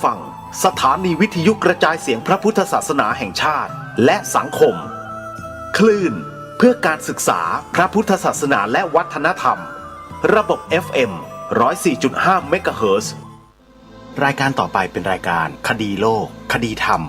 ฟังสถานีวิทยุกระจายเสียงพระพุทธศาสนาแห่งชาติและสังคมคลื่นเพื่อการศึกษาพระพุทธศาสนาและวัฒนธรรมระบบ FM 104.5 เมกะเฮิรตซ์รายการต่อไปเป็นรายการคดีโลกคดีธรรม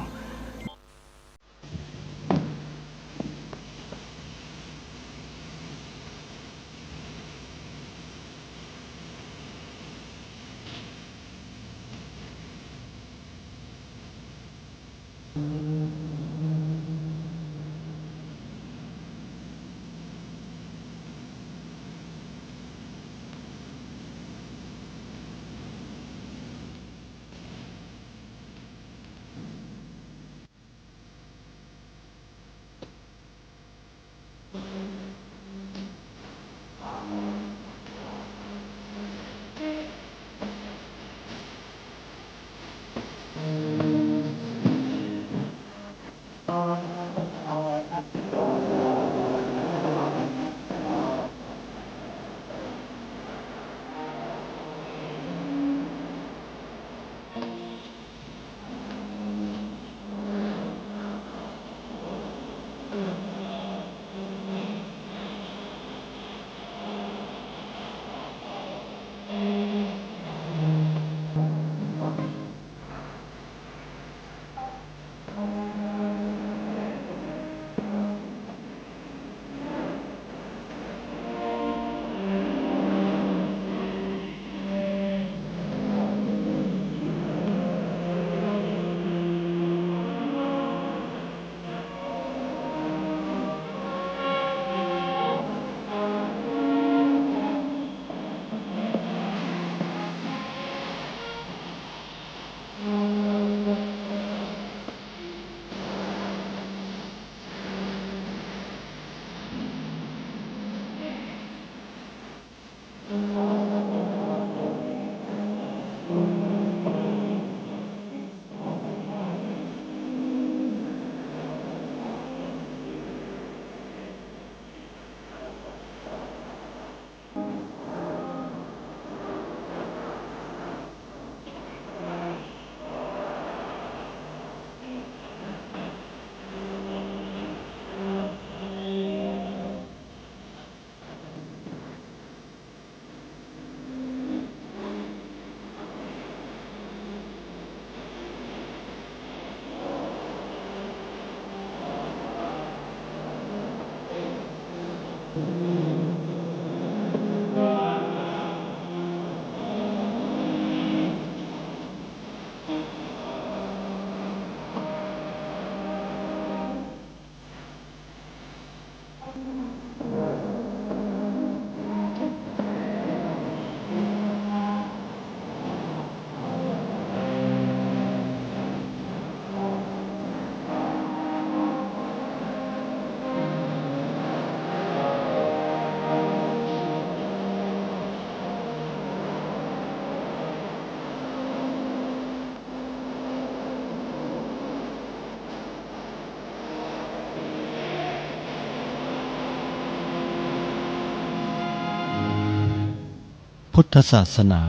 พุทธศาสนา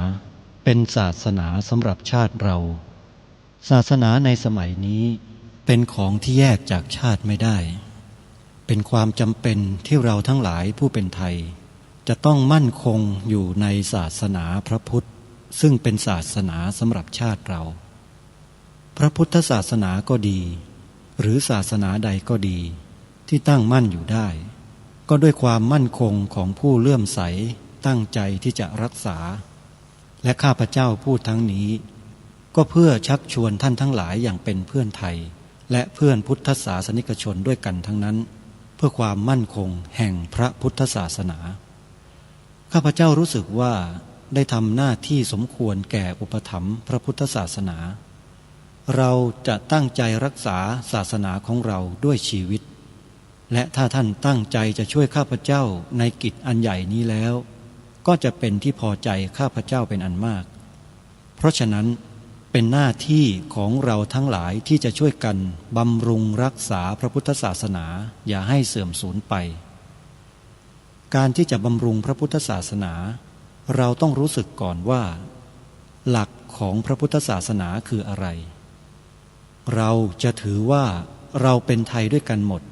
เป็นศาสนาสำหรับชาติเราศาสนาในสมัยนี้เป็นของที่แยกจากชาติไม่ได้เป็นความจำเป็นที่เราทั้งหลายผู้เป็นไทยจะต้องมั่นคงอยู่ในศาสนาพระพุทธซึ่งเป็นศาสนาสำหรับชาติเราพระพุทธศาสนาก็ดีหรือศาสนาใดก็ดีที่ตั้งมั่นอยู่ได้ก็ด้วยความมั่นคงของผู้เลื่อมใสตั้งใจที่จะรักษาและข้าพเจ้าพูดทั้งนี้ก็เพื่อชักชวนท่านทั้งหลายอย่างเป็นเพื่อนไทยและเพื่อนพุทธศาสนิกชนด้วยกันทั้งนั้นเพื่อความมั่นคงแห่งพระพุทธศาสนาข้าพเจ้ารู้สึกว่าได้ทำหน้าที่สมควรแก่อุปถัมภ์พระพุทธศาสนาเราจะตั้งใจรักษาศาสนาของเราด้วยชีวิตและถ้าท่านตั้งใจจะช่วยข้าพเจ้าในกิจอันใหญ่นี้แล้วก็จะเป็นที่พอใจข้าพเจ้าเป็นอันมากเพราะฉะนั้นเป็นหน้าที่ของเราทั้งหลายที่จะช่วยกันบำรุงรักษาพระพุทธศาสนาอย่าให้เสื่อมสูญไปการที่จะบำรุงพระพุทธศาสนาเราต้องรู้สึกก่อนว่า หลักของพระพุทธศาสนาคืออะไร เราจะถือว่าเราเป็นไทยด้วยกันหมด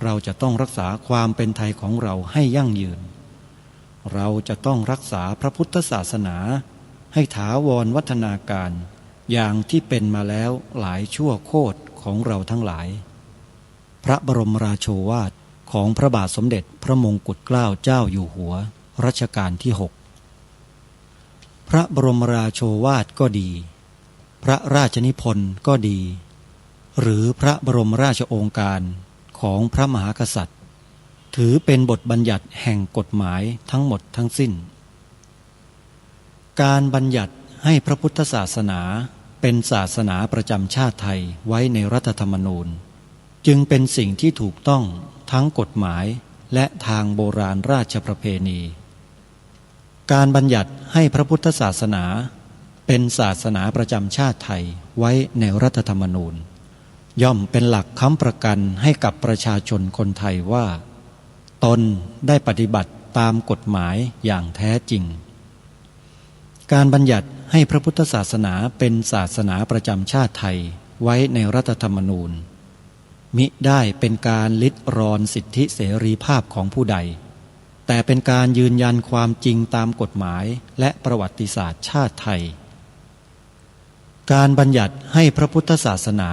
เราจะต้องรักษาความเป็นไทยของเราให้ยั่งยืนเราจะต้องรักษาพระพุทธศาสนาให้ถาวรวัฒนาการอย่างที่เป็นมาแล้วหลายชั่วโคตรของเราทั้งหลายพระบรมราโชวาทของพระบาทสมเด็จพระมงกุฎเกล้าเจ้าอยู่หัวรัชกาลที่ 6พระบรมราโชวาทก็ดีพระราชนิพนธ์ก็ดีหรือพระบรมราชโองการของพระมหากษัตริย์ถือเป็นบทบัญญัติแห่งกฎหมายทั้งหมดทั้งสิ้นการบัญญัติให้พระพุทธศาสนาเป็นศาสนาประจำชาติไทยไว้ในรัฐธรรมนูญจึงเป็นสิ่งที่ถูกต้องทั้งกฎหมายและทางโบราณราชประเพณีการบัญญัติให้พระพุทธศาสนาเป็นศาสนาประจำชาติไทยไว้ในรัฐธรรมนูญย่อมเป็นหลักค้ำประกันให้กับประชาชนคนไทยว่าตนได้ปฏิบัติตามกฎหมายอย่างแท้จริงการบัญญัติให้พระพุทธศาสนาเป็นศาสนาประจำชาติไทยไว้ในรัฐธรรมนูญมิได้เป็นการลิดรอนสิทธิเสรีภาพของผู้ใดแต่เป็นการยืนยันความจริงตามกฎหมายและประวัติศาสตร์ชาติไทยการบัญญัติให้พระพุทธศาสนา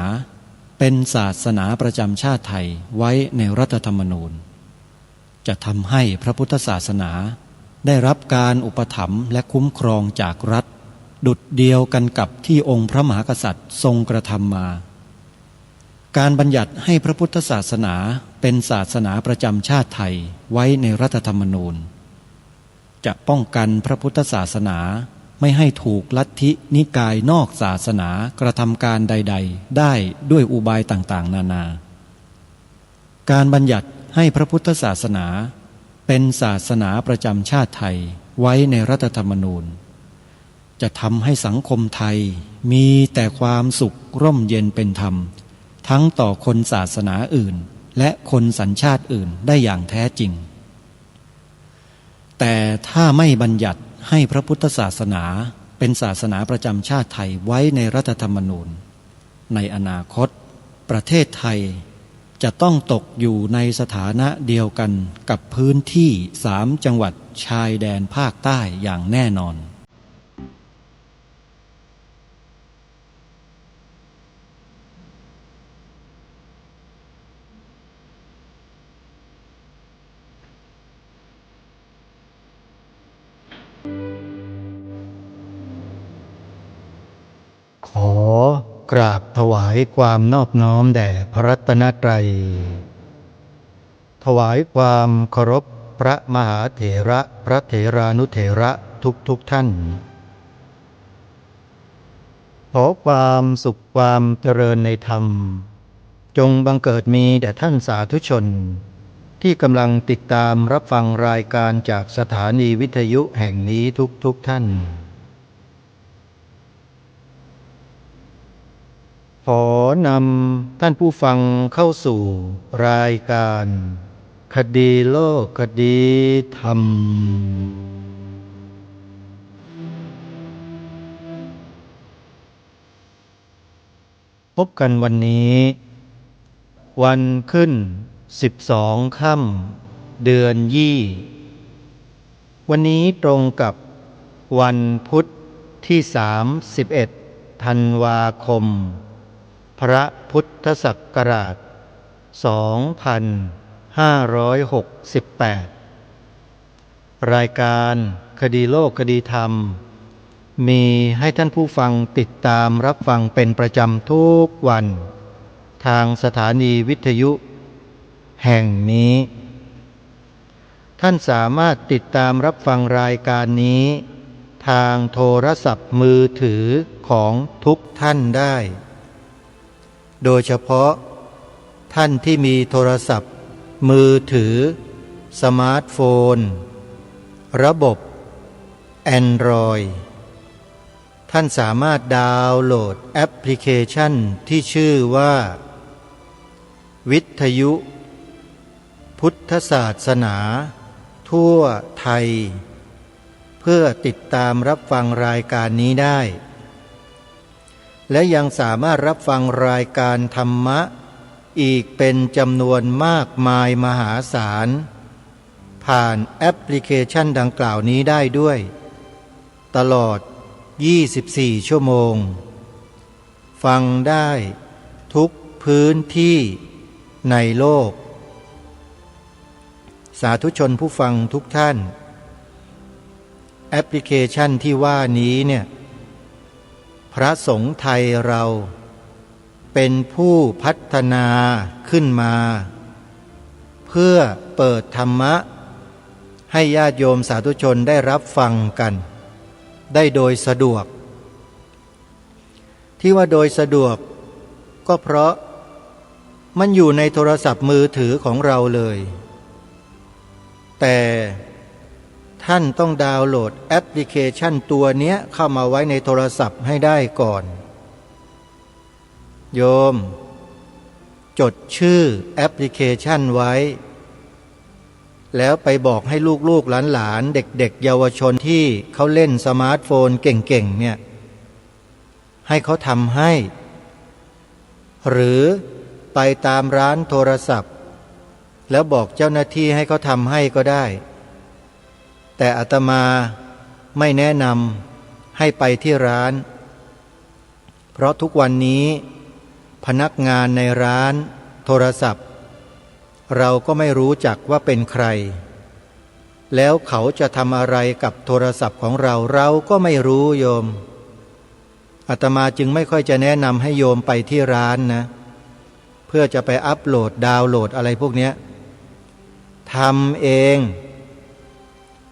เป็นศาสนาประจำชาติไทยไว้ในรัฐธรรมนูญจะทำให้พระพุทธศาสนาได้รับการอุปถัมภ์และคุ้มครองจากรัฐดุจเดียวกันกับที่องค์พระมหากษัตริย์ทรงกระทำมาการบัญญัติให้พระพุทธศาสนาเป็นศาสนาประจำชาติไทยไว้ในรัฐธรรมนูญจะป้องกันพระพุทธศาสนาไม่ให้ถูกลัทธินิกายนอกศาสนากระทำการใดๆได้ด้วยอุบายต่างๆนานาการบัญญัติให้พระพุทธศาสนาเป็นศาสนาประจำชาติไทยไว้ในรัฐธรรมนูญจะทำให้สังคมไทยมีแต่ความสุขร่มเย็นเป็นธรรมทั้งต่อคนศาสนาอื่นและคนสัญชาติอื่นได้อย่างแท้จริงแต่ถ้าไม่บัญญัติให้พระพุทธศาสนาเป็นศาสนาประจำชาติไทยไว้ในรัฐธรรมนูญในอนาคตประเทศไทยจะต้องตกอยู่ในสถานะเดียวกันกับพื้นที่3 จังหวัดชายแดนภาคใต้อย่างแน่นอนขอกราบถวายความนอบน้อมแด่พระรัตนตรัยถวายความเคารพพระมหาเถระพระเถรานุเถระทุกท่านขอความสุขความเจริญในธรรมจงบังเกิดมีแด่ท่านสาธุชนที่กำลังติดตามรับฟังรายการจากสถานีวิทยุแห่งนี้ทุกท่านขอนำท่านผู้ฟังเข้าสู่รายการคดีโลกคดีธรรมพบกันวันนี้วันขึ้น12 ค่ำเดือนยี่วันนี้ตรงกับวันพุธที่31 ธันวาคมพระพุทธศักราช 2568 รายการคดีโลกคดีธรรมมีให้ท่านผู้ฟังติดตามรับฟังเป็นประจำทุกวันทางสถานีวิทยุแห่งนี้ท่านสามารถติดตามรับฟังรายการนี้ทางโทรศัพท์มือถือของทุกท่านได้โดยเฉพาะท่านที่มีโทรศัพท์มือถือสมาร์ทโฟนระบบ Android ท่านสามารถดาวน์โหลดแอปพลิเคชันที่ชื่อว่าวิทยุพุทธศาสนาทั่วไทย เพื่อติดตามรับฟังรายการนี้ได้ และยังสามารถรับฟังรายการธรรมะอีกเป็นจำนวนมากมายมหาศาลผ่านแอปพลิเคชันดังกล่าวนี้ได้ด้วยตลอด24 ชั่วโมงฟังได้ทุกพื้นที่ในโลกสาธุชนผู้ฟังทุกท่านแอปพลิเคชันที่ว่านี้เนี่ยพระสงฆ์ไทยเราเป็นผู้พัฒนาขึ้นมาเพื่อเปิดธรรมะให้ญาติโยมสาธุชนได้รับฟังกันได้โดยสะดวกที่ว่าโดยสะดวกก็เพราะมันอยู่ในโทรศัพท์มือถือของเราเลยแต่ท่านต้องดาวน์โหลดแอปพลิเคชันตัวเนี้ยเข้ามาไว้ในโทรศัพท์ให้ได้ก่อนโยมจดชื่อแอปพลิเคชันไว้แล้วไปบอกให้ลูกๆหลานๆเด็กๆเยาวชนที่เขาเล่นสมาร์ทโฟนเก่งๆเนี่ยให้เขาทำให้หรือไปตามร้านโทรศัพท์แล้วบอกเจ้าหน้าที่ให้เขาทำให้ก็ได้แต่อาตมาไม่แนะนำให้ไปที่ร้านเพราะทุกวันนี้พนักงานในร้านโทรศัพท์เราก็ไม่รู้จักว่าเป็นใครแล้วเขาจะทำอะไรกับโทรศัพท์ของเราเราก็ไม่รู้โยมอาตมาจึงไม่ค่อยจะแนะนำให้โยมไปที่ร้านนะเพื่อจะไปอัปโหลดดาวน์โหลดอะไรพวกนี้ทำเอง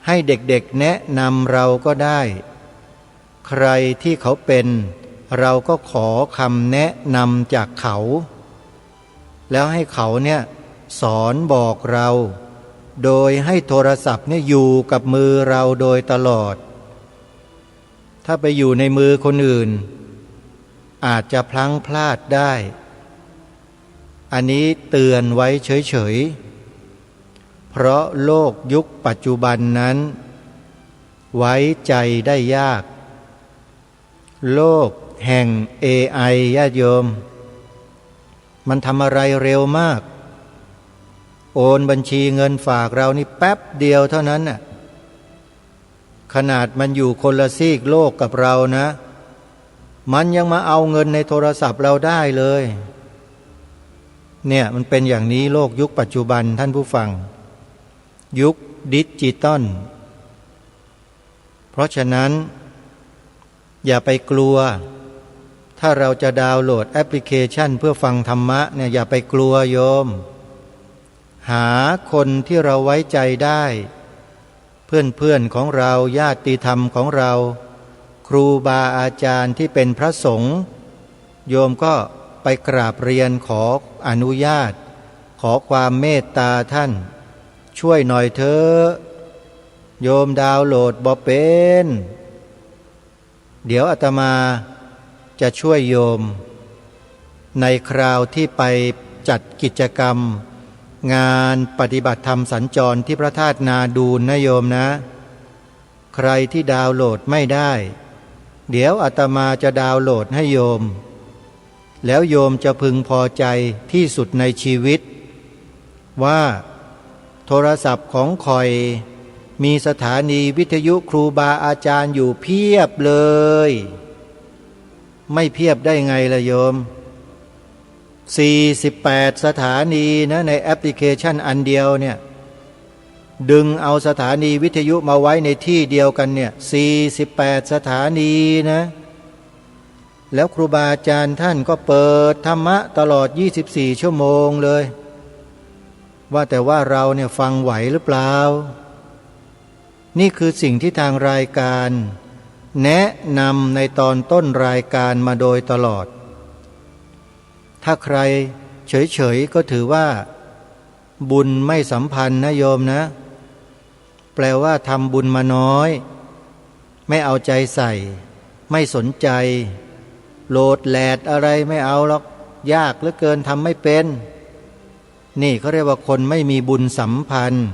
ให้เด็กๆแนะนำเราก็ได้ใครที่เขาเป็นเราก็ขอคำแนะนำจากเขาแล้วให้เขาเนี่ยสอนบอกเราโดยให้โทรศัพท์เนี่ยอยู่กับมือเราโดยตลอดถ้าไปอยู่ในมือคนอื่นอาจจะพลั้งพลาดได้อันนี้เตือนไว้เฉยๆเพราะโลกยุคปัจจุบันนั้นไว้ใจได้ยากโลกแห่ง AI ญาติโยมมันทำอะไรเร็วมากโอนบัญชีเงินฝากเรานี่แป๊บเดียวเท่านั้นน่ะขนาดมันอยู่คนละซีกโลกกับเรานะมันยังมาเอาเงินในโทรศัพท์เราได้เลยเนี่ยมันเป็นอย่างนี้โลกยุคปัจจุบันท่านผู้ฟังยุคดิจิตอลเพราะฉะนั้นอย่าไปกลัวถ้าเราจะดาวน์โหลดแอปพลิเคชันเพื่อฟังธรรมะเนี่ยอย่าไปกลัวโยมหาคนที่เราไว้ใจได้เพื่อนๆของเราญาติธรรมของเราครูบาอาจารย์ที่เป็นพระสงฆ์โยมก็ไปกราบเรียนขออนุญาตขอความเมตตาท่านช่วยหน่อยเถอะโยมดาวน์โหลดบ่เป็นเดี๋ยวอาตมาจะช่วยโยมในคราวที่ไปจัดกิจกรรมงานปฏิบัติธรรมสัญจรที่พระธาตุนาดูลนะโยมนะใครที่ดาวน์โหลดไม่ได้เดี๋ยวอาตมาจะดาวน์โหลดให้โยมแล้วโยมจะพึงพอใจที่สุดในชีวิตว่าโทรศัพท์ของคอยมีสถานีวิทยุครูบาอาจารย์อยู่เพียบเลยไม่เพียบได้ไงล่ะโยม48สถานีนะในแอปพลิเคชันอันเดียวเนี่ยดึงเอาสถานีวิทยุมาไว้ในที่เดียวกันเนี่ย48สถานีนะแล้วครูบาอาจารย์ท่านก็เปิดธรรมะตลอด24ชั่วโมงเลยว่าแต่ว่าเราเนี่ยฟังไหวหรือเปล่านี่คือสิ่งที่ทางรายการแนะนำในตอนต้นรายการมาโดยตลอดถ้าใครเฉยๆก็ถือว่าบุญไม่สัมพันธ์นะโยมนะแปลว่าทำบุญมาน้อยไม่เอาใจใส่ไม่สนใจโหลดแหลดอะไรไม่เอาหรอกยากเหลือเกินทำไม่เป็นนี่เขาเรียกว่าคนไม่มีบุญสัมพันธ์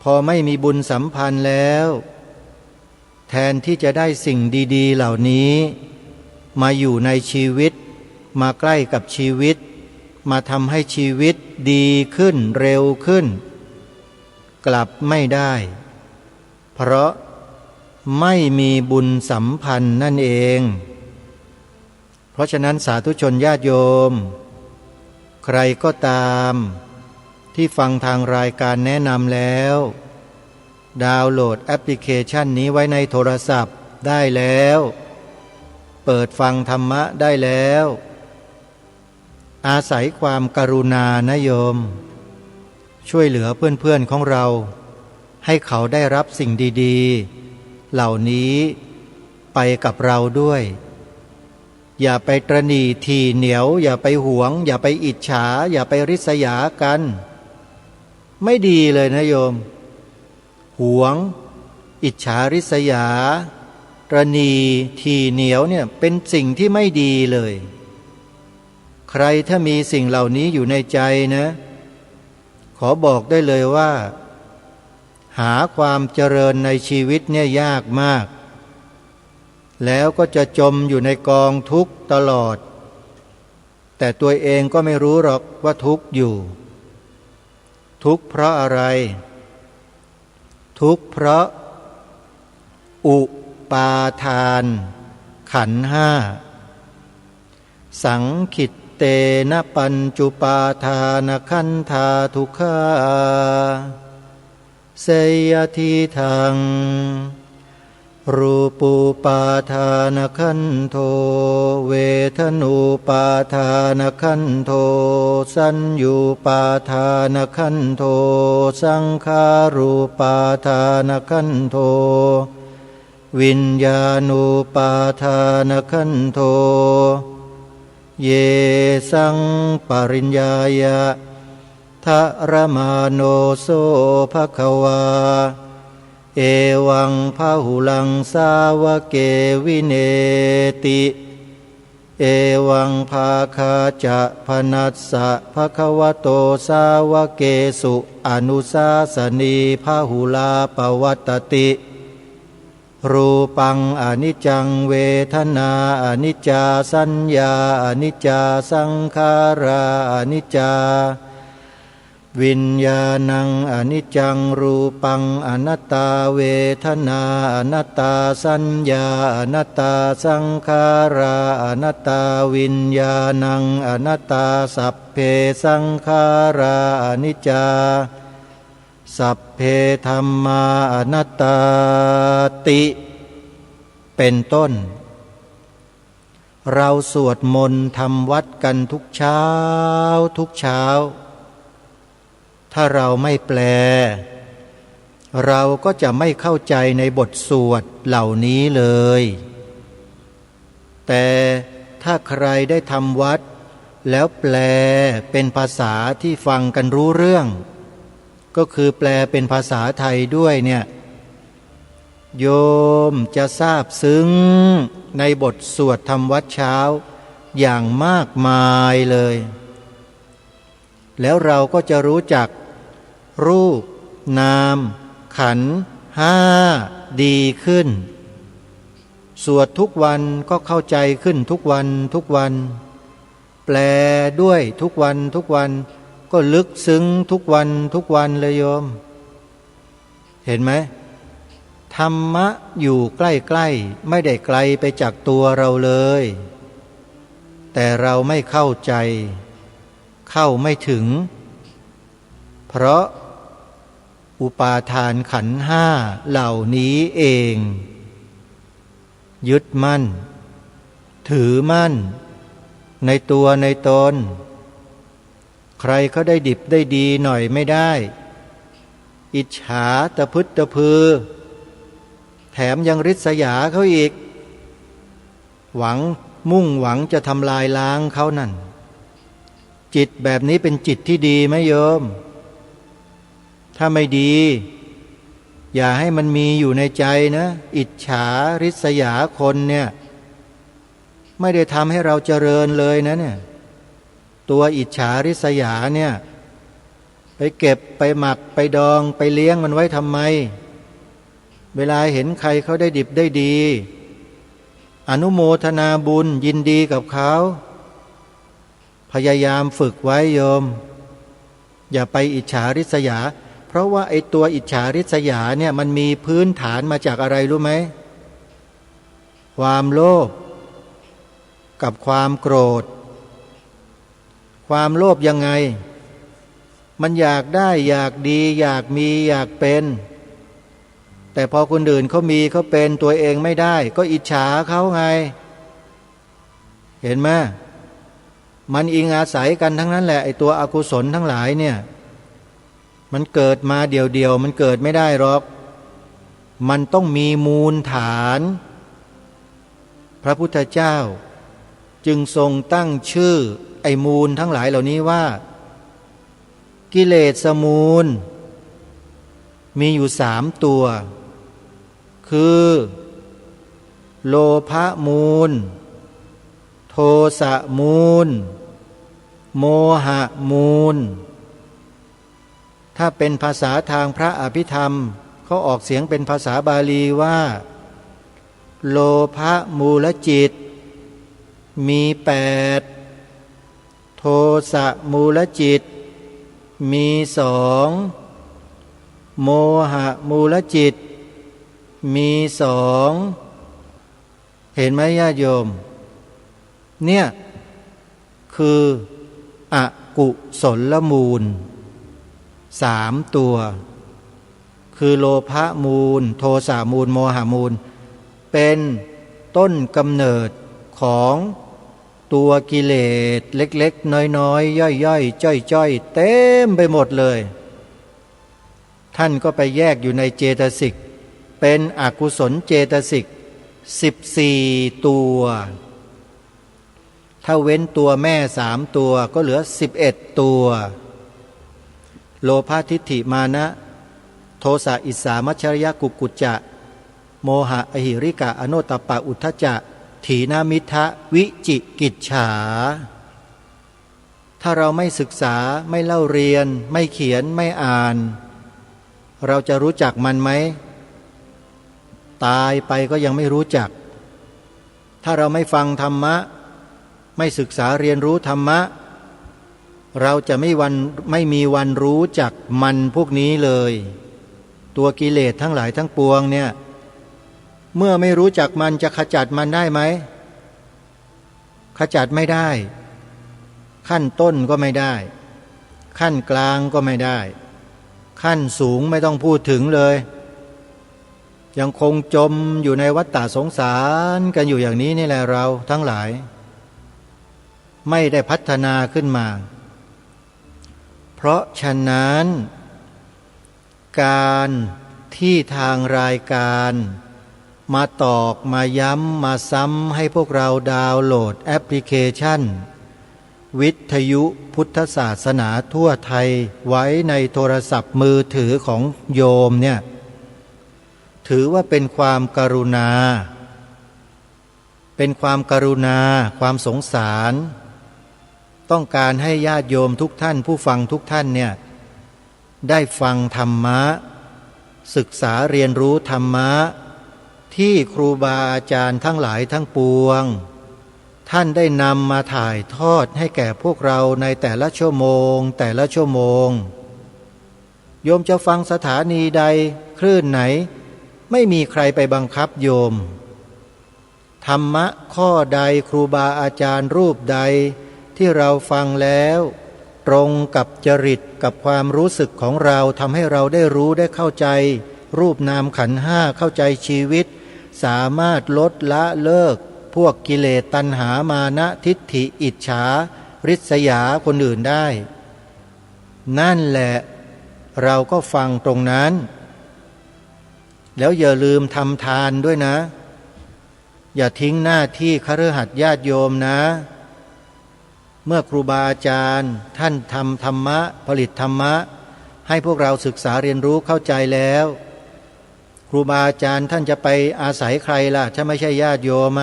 พอไม่มีบุญสัมพันธ์แล้ว ทนที่จะได้สิ่งดีๆเหล่านี้มาอยู่ในชีวิตมาใกล้กับชีวิตมาทำให้ชีวิตดีขึ้นเร็วขึ้นกลับไม่ได้เพราะไม่มีบุญสัมพันธ์นั่นเองเพราะฉะนั้นสาธุชนญาติโยมใครก็ตามที่ฟังทางรายการแนะนำแล้วดาวน์โหลดแอปพลิเคชันนี้ไว้ในโทรศัพท์ได้แล้วเปิดฟังธรรมะได้แล้วอาศัยความกรุณานะโยมช่วยเหลือเพื่อนๆของเราให้เขาได้รับสิ่งดีๆเหล่านี้ไปกับเราด้วยอย่าไปตระหนี่ถี่เหนียวอย่าไปหวงอย่าไปอิจฉาอย่าไปริษยากันไม่ดีเลยนะโยมหวงอิจฉาริษยาตระหนี่ถี่เหนียวเนี่ยเป็นสิ่งที่ไม่ดีเลยใครถ้ามีสิ่งเหล่านี้อยู่ในใจนะขอบอกได้เลยว่าหาความเจริญในชีวิตเนี่ยยากมากแล้วก็จะจมอยู่ในกองทุกข์ตลอดแต่ตัวเองก็ไม่รู้หรอกว่าทุกข์อยู่ทุกข์เพราะอะไรทุกข์เพราะอุปาทานขันธ์ห้าสังขิตเตนะปัญจุปาทานขันธาทุกขาเสยทิทังรูปูปาทานขันโธเวทนูปาทานขันโธสัญญูปาทานขันโธสังขารูปาทานขันโธวิญญาณูปาทานขันโธเยสังปริญญายะทะระมาโนโสภควาเอวังพหุลังสาวเกวิเนติเอวังภาคาจะพนัสสะภควโตสาวเกสุอนุสาสนีพหุลาปวัตติรูปังอนิจจังเวทนาอนิจจาสัญญาอนิจจาสังขาราอนิจจาวิญญาณังอนิจจังรูปังอนัตตาเวทนาอนัตตาสัญญาอนัตตาสังขาราอนัตตาวิญญาณังอนัตตาสัพเพสังขาราอนิจจาสัพเพธัมมาอนัตตาติเป็นต้นเราสวดมนต์ทำวัดกันทุกเช้าทุกเช้าถ้าเราไม่แปลเราก็จะไม่เข้าใจในบทสวดเหล่านี้เลยแต่ถ้าใครได้ทำวัดแล้วแปลเป็นภาษาที่ฟังกันรู้เรื่องก็คือแปลเป็นภาษาไทยด้วยเนี่ยโยมจะทราบซึ้งในบทสวดทำวัดเช้าอย่างมากมายเลยแล้วเราก็จะรู้จักรูปนามขันธ์ห้าดีขึ้นสวดทุกวันก็เข้าใจขึ้นทุกวันทุกวันแปลด้วยทุกวันทุกวันก็ลึกซึ้งทุกวันทุกวันเลยโยมเห็นไหมธรรมะอยู่ใกล้ๆไม่ได้ไกลไปจากตัวเราเลยแต่เราไม่เข้าใจเข้าไม่ถึงเพราะอุปาทานขันธ์ห้าเหล่านี้เองยึดมั่นถือมั่นในตัวในตนใครเขาได้ดิบได้ดีหน่อยไม่ได้อิจฉาตะพึดตะพือแถมยังริษยาเขาอีกมุ่งหวังจะทำลายล้างเขานั่นจิตแบบนี้เป็นจิตที่ดีไหมโยมถ้าไม่ดีอย่าให้มันมีอยู่ในใจนะอิจฉาริษยาคนเนี่ยไม่ได้ทำให้เราเจริญเลยนะเนี่ยตัวอิจฉาริษยาเนี่ยไปเก็บไปหมักไปดองไปเลี้ยงมันไว้ทำไม เวลาเห็นใครเขาได้ดิบได้ดี อนุโมทนาบุญยินดีกับเขาพยายามฝึกไว้โยมอย่าไปอิจฉาริษยาเพราะว่าไอ้ตัวอิจฉาริษยาเนี่ยมันมีพื้นฐานมาจากอะไรรู้ไหมความโลภกับความโกรธความโลภยังไงมันอยากได้อยากดีอยากมีอยากเป็นแต่พอคนอื่นเขามีเขาเป็นตัวเองไม่ได้ก็อิจฉาเขาไงเห็นไหมมันอิงอาศัยกันทั้งนั้นแหละไอ้ตัวอกุศลทั้งหลายเนี่ยมันเกิดมาเดี่ยวๆมันเกิดไม่ได้หรอกมันต้องมีมูลฐานพระพุทธเจ้าจึงทรงตั้งชื่อไอ้มูลทั้งหลายเหล่านี้ว่ากิเลสมูลมีอยู่3ตัวคือโลภะมูลโทสะมูลโมหะมูลถ้าเป็นภาษาทางพระอภิธรรมเขาออกเสียงเป็นภาษาบาลีว่าโลภะมูลจิตมี8โทสะมูลจิตมี2โมหะมูลจิตมี2เห็นไหมญาติโยมเนี่ยคืออกุศลมูล3ตัวคือโลภะมูลโทสะมูลโมหะมูลเป็นต้นกำเนิดของตัวกิเลสเล็กๆน้อยๆย่อยๆจ้อยๆเต็มไปหมดเลยท่านก็ไปแยกอยู่ในเจตสิกเป็นอกุศลเจตสิก14ตัวถ้าเว้นตัวแม่3ตัวก็เหลือ11ตัวโลภะทิฏฐิมานะโทสะอิสสามัชฌริยะกุกุจจะโมหะอหิริกะอโนตตัปปะอุทธัจจะถีนามิทะวิจิกิจฉาถ้าเราไม่ศึกษาไม่เล่าเรียนไม่เขียนไม่อ่านเราจะรู้จักมันไหมตายไปก็ยังไม่รู้จักถ้าเราไม่ฟังธรรมะไม่ศึกษาเรียนรู้ธรรมะเราจะไม่มีวันรู้จักมันพวกนี้เลยตัวกิเลสทั้งหลายทั้งปวงเนี่ยเมื่อไม่รู้จักมันจะขจัดมันได้ไหมขจัดไม่ได้ขั้นต้นก็ไม่ได้ขั้นกลางก็ไม่ได้ขั้นสูงไม่ต้องพูดถึงเลยยังคงจมอยู่ในวัฏฏะสงสารกันอยู่อย่างนี้นี่แหละเราทั้งหลายไม่ได้พัฒนาขึ้นมาเพราะฉะนั้นการที่ทางรายการมาตอกมาย้ำมาซ้ำให้พวกเราดาวน์โหลดแอปพลิเคชันวิทยุพุทธศาสนาทั่วไทยไว้ในโทรศัพท์มือถือของโยมเนี่ยถือว่าเป็นความกรุณาความสงสารต้องการให้ญาติโยมทุกท่านผู้ฟังทุกท่านเนี่ยได้ฟังธรรมะศึกษาเรียนรู้ธรรมะที่ครูบาอาจารย์ทั้งหลายทั้งปวงท่านได้นำมาถ่ายทอดให้แก่พวกเราในแต่ละชั่วโมงโยมจะฟังสถานีใดคลื่นไหนไม่มีใครไปบังคับโยมธรรมะข้อใดครูบาอาจารย์รูปใดที่เราฟังแล้วตรงกับจริตกับความรู้สึกของเราทำให้เราได้รู้ได้เข้าใจรูปนามขันธ์ห้าเข้าใจชีวิตสามารถลดละเลิกพวกกิเลสตัณหามานะทิฏฐิอิจฉาริษยาคนอื่นได้นั่นแหละเราก็ฟังตรงนั้นแล้วอย่าลืมทำทานด้วยนะอย่าทิ้งหน้าที่คฤหัสถ์ญาติโยมนะเมื่อครูบาอาจารย์ท่านทำธรรมะผลิตธรรมะให้พวกเราศึกษาเรียนรู้เข้าใจแล้วครูบาอาจารย์ท่านจะไปอาศัยใครล่ะถ้าไม่ใช่ญาติโยม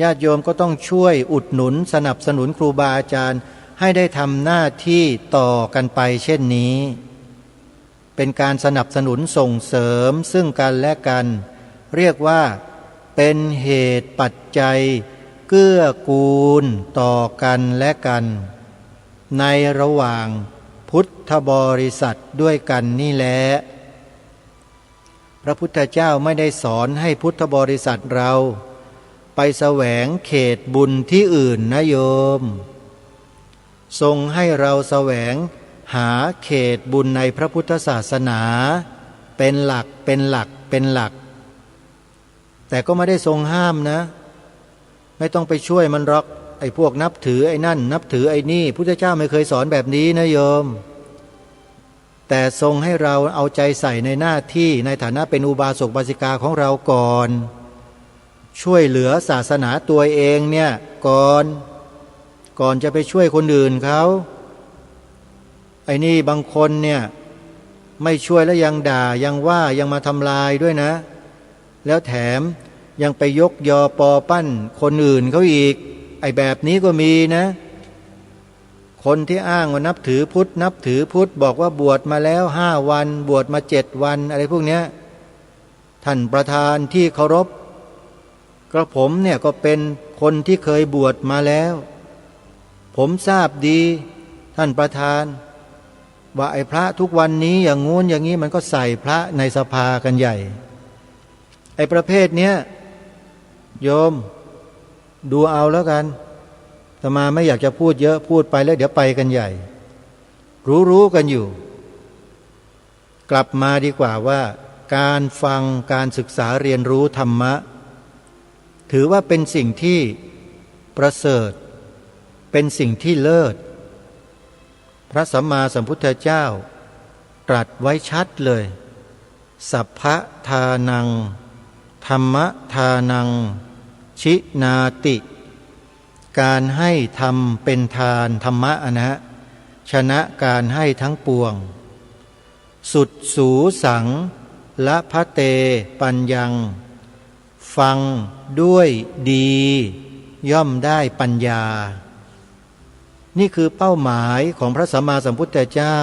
ญาติโยมก็ต้องช่วยอุดหนุนสนับสนุนครูบาอาจารย์ให้ได้ทำหน้าที่ต่อกันไปเช่นนี้ เป็นการสนับสนุนส่งเสริมซึ่งกันและกัน เรียกว่าเป็นเหตุปัจจัยเกื้อกูลต่อกันและกัน ในระหว่างพุทธบริษัทด้วยกันนี่แหละพระพุทธเจ้าไม่ได้สอนให้พุทธบริษัทเราไปแสวงเขตบุญที่อื่นนะโยมทรงให้เราแสวงหาเขตบุญในพระพุทธศาสนาเป็นหลักเป็นหลักเป็นหลักแต่ก็ไม่ได้ทรงห้ามนะไม่ต้องไปช่วยมันหรอกไอ้พวกนับถือไอ้นั่นนับถือไอ้นี่พุทธเจ้าไม่เคยสอนแบบนี้นะโยมแต่ทรงให้เราเอาใจใส่ในหน้าที่ในฐานะเป็นอุบาสกอุบาสิกาของเราก่อนช่วยเหลือศาสนาตัวเองเนี่ยก่อนจะไปช่วยคนอื่นเขาไอ้นี่บางคนเนี่ยไม่ช่วยแล้วยังด่ายังว่ายังมาทำลายด้วยนะแล้วแถมยังไปยกยอปอปั้นคนอื่นเขาอีกไอ้แบบนี้ก็มีนะคนที่อ้างว่านับถือพุทธนับถือพุทธบอกว่าบวชมาแล้ว5 วันบวชมา7 วันอะไรพวกเนี้ยท่านประธานที่เคารพกระผมเนี่ยก็เป็นคนที่เคยบวชมาแล้วผมทราบดีท่านประธานว่าไอ้พระทุกวันนี้อย่างงู้นอย่างนี้มันก็ใส่พระในสภากันใหญ่ไอ้ประเภทเนี้ยโยมดูเอาแล้วกันอาตมาไม่อยากจะพูดเยอะพูดไปแล้วเดี๋ยวไปกันใหญ่รู้กันอยู่กลับมาดีกว่าว่าการฟังการศึกษาเรียนรู้ธรรมะถือว่าเป็นสิ่งที่ประเสริฐเป็นสิ่งที่เลิศพระสัมมาสัมพุทธเจ้าตรัสไว้ชัดเลยสัพพะทานังธรรมทานังชินาติการให้ทำเป็นทานธรรมะนะฮะชนะการให้ทั้งปวงสุดสูสังละพะเตปัญญังฟังด้วยดีย่อมได้ปัญญานี่คือเป้าหมายของพระสัมมาสัมพุทธเจ้า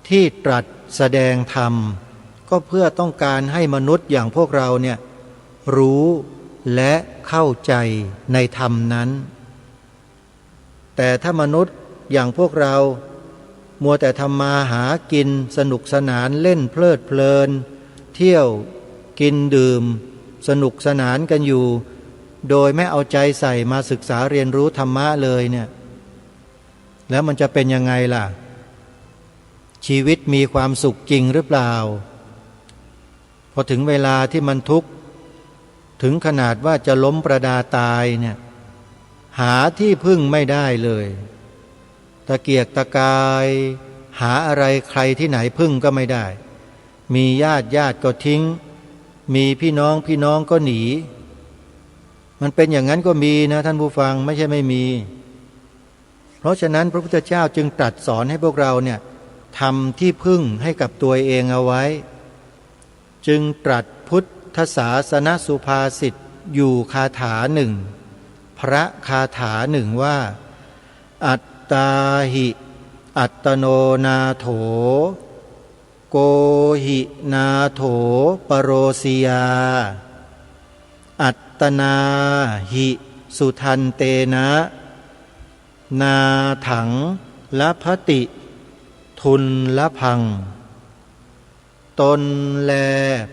ที่ตรัสแสดงธรรมก็เพื่อต้องการให้มนุษย์อย่างพวกเราเนี่ยรู้และเข้าใจในธรรมนั้นแต่ถ้ามนุษย์อย่างพวกเรามัวแต่ทำมาหากินสนุกสนานเล่นเพลิดเพลินเที่ยวกินดื่มสนุกสนานกันอยู่โดยไม่เอาใจใส่มาศึกษาเรียนรู้ธรรมะเลยเนี่ยแล้วมันจะเป็นยังไงล่ะชีวิตมีความสุขจริงหรือเปล่าพอถึงเวลาที่มันทุกข์ถึงขนาดว่าจะล้มประดาตายเนี่ยหาที่พึ่งไม่ได้เลยตะเกียกตะกายหาอะไรใครที่ไหนพึ่งก็ไม่ได้มีญาติก็ทิ้งมีพี่น้องก็หนีมันเป็นอย่างนั้นก็มีนะท่านผู้ฟังไม่ใช่ไม่มีเพราะฉะนั้นพระพุทธเจ้าจึงตรัสสอนให้พวกเราเนี่ยทำที่พึ่งให้กับตัวเองเอาไว้จึงตรัสพุทธศาสนสุภาษิตอยู่คาถาหนึ่งพระคาถาหนึ่งว่าอัตตาหิอัตโนนาโถโกหินาโถปโรสิยาอัตตนาหิสุทันเตนะนาถังละพติทุนละพังตนแล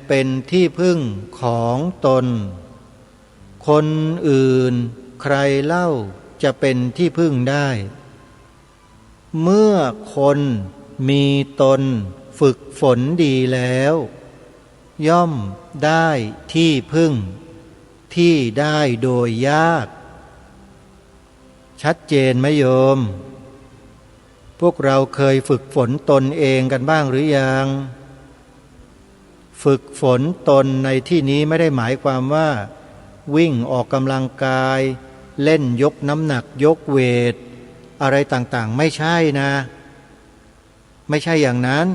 เป็นที่พึ่งของตนคนอื่นใครเล่าจะเป็นที่พึ่งได้เมื่อคนมีตนฝึกฝนดีแล้วย่อมได้ที่พึ่งที่ได้โดยยากชัดเจนไหมโยมพวกเราเคยฝึกฝนตนเองกันบ้างหรือยังฝึกฝนตนในที่นี้ไม่ได้หมายความว่าวิ่งออกกำลังกายเล่นยกน้ำหนักยกเวทอะไรต่างๆไม่ใช่นะไม่ใช่อย่างนั้น